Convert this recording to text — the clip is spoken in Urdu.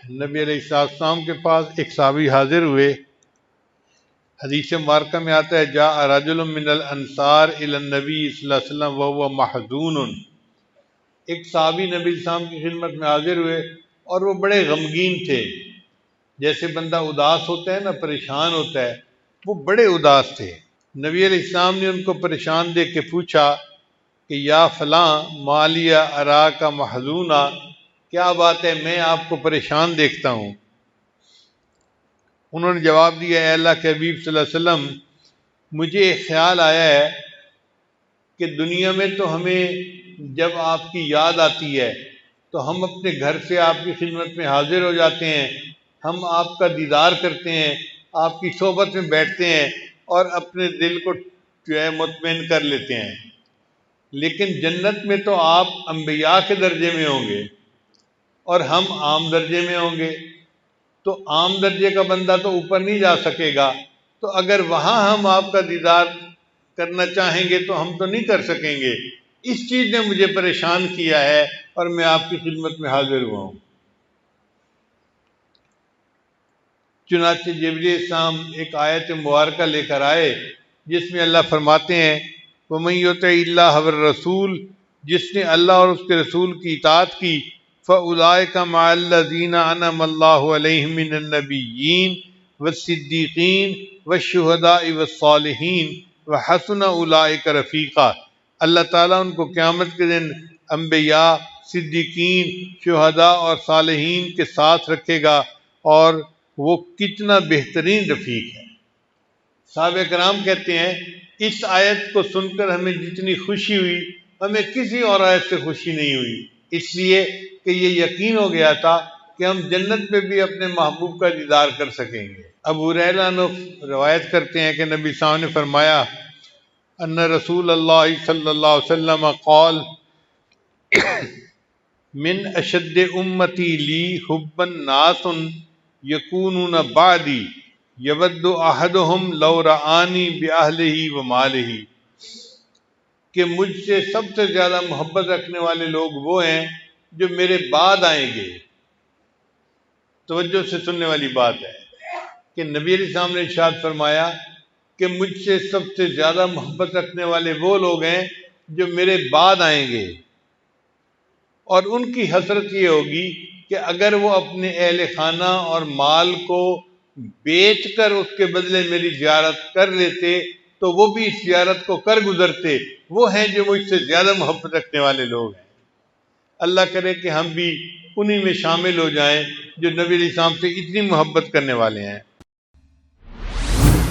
نبی علیہ السلام کے پاس ایک صحابی حاضر ہوئے۔ حدیث مبارکہ میں آتا ہے جاء رجل من الانصار الی النبی صلی اللہ علیہ وسلم وهو محزون۔ ایک صحابی نبی علیہ السلام کی خدمت میں حاضر ہوئے اور وہ بڑے غمگین تھے، جیسے بندہ اداس ہوتا ہے نا، پریشان ہوتا ہے، وہ بڑے اداس تھے۔ نبی علیہ السلام نے ان کو پریشان دیکھ کے پوچھا کہ یا فلاں مالیا اراک محزونا، کیا بات ہے میں آپ کو پریشان دیکھتا ہوں؟ انہوں نے جواب دیا اے اللہ کے حبیب صلی اللہ علیہ وسلم، مجھے ایک خیال آیا ہے کہ دنیا میں تو ہمیں جب آپ کی یاد آتی ہے تو ہم اپنے گھر سے آپ کی خدمت میں حاضر ہو جاتے ہیں، ہم آپ کا دیدار کرتے ہیں، آپ کی صحبت میں بیٹھتے ہیں اور اپنے دل کو جو ہے مطمئن کر لیتے ہیں، لیکن جنت میں تو آپ انبیاء کے درجے میں ہوں گے اور ہم عام درجے میں ہوں گے، تو عام درجے کا بندہ تو اوپر نہیں جا سکے گا، تو اگر وہاں ہم آپ کا دیدار کرنا چاہیں گے تو ہم تو نہیں کر سکیں گے۔ اس چیز نے مجھے پریشان کیا ہے اور میں آپ کی خدمت میں حاضر ہوا ہوں۔ چنانچہ جبریل السلام ایک آیت مبارکہ لے کر آئے جس میں اللہ فرماتے ہیں وَمَن يُطِعِ اللَّهَ وَالرَّسُولَ، جس نے اللہ اور اس کے رسول کی اطاعت کی، فَأُولَٰئِكَ مَعَ الَّذِينَ أَنْعَمَ اللَّهُ عَلَيْهِم مِّنَ النَّبِيِّينَ وَالصِّدِّيقِينَ وَالشُّهَدَاءِ وَالصَّالِحِينَ وَحَسُنَ أُولَٰئِكَ رَفِيقًا۔ اللہ تعالیٰ ان کو قیامت کے دن انبیاء، صدیقین، شہداء اور صالحین کے ساتھ رکھے گا، اور وہ کتنا بہترین رفیق ہے۔ صحابہ کرام کہتے ہیں اس آیت کو سن کر ہمیں جتنی خوشی ہوئی، ہمیں کسی اور آیت سے خوشی نہیں ہوئی، اس لیے کہ یہ یقین ہو گیا تھا کہ ہم جنت میں بھی اپنے محبوب کا دیدار کر سکیں گے۔ ابو ہریرہ روایت کرتے ہیں کہ نبی صاحب نے فرمایا ان رسول اللہ صلی اللہ علیہ وسلم قال من اشد امتی لی حبا ناس یکونون بعدی یود احدہم لو رآنی باہلہ ومالہ، کہ مجھ سے سب سے زیادہ محبت رکھنے والے لوگ وہ ہیں جو میرے بعد آئیں گے۔ توجہ سے سننے والی بات ہے کہ نبی علیہ السلام نے ارشاد فرمایا کہ مجھ سے سب سے زیادہ محبت رکھنے والے وہ لوگ ہیں جو میرے بعد آئیں گے، اور ان کی حسرت یہ ہوگی کہ اگر وہ اپنے اہل خانہ اور مال کو بیچ کر اس کے بدلے میری زیارت کر لیتے تو وہ بھی اس زیارت کو کر گزرتے۔ وہ ہیں جو مجھ سے زیادہ محبت رکھنے والے لوگ ہیں۔ اللہ کرے کہ ہم بھی انہی میں شامل ہو جائیں جو نبی علیہ السلام سے اتنی محبت کرنے والے ہیں۔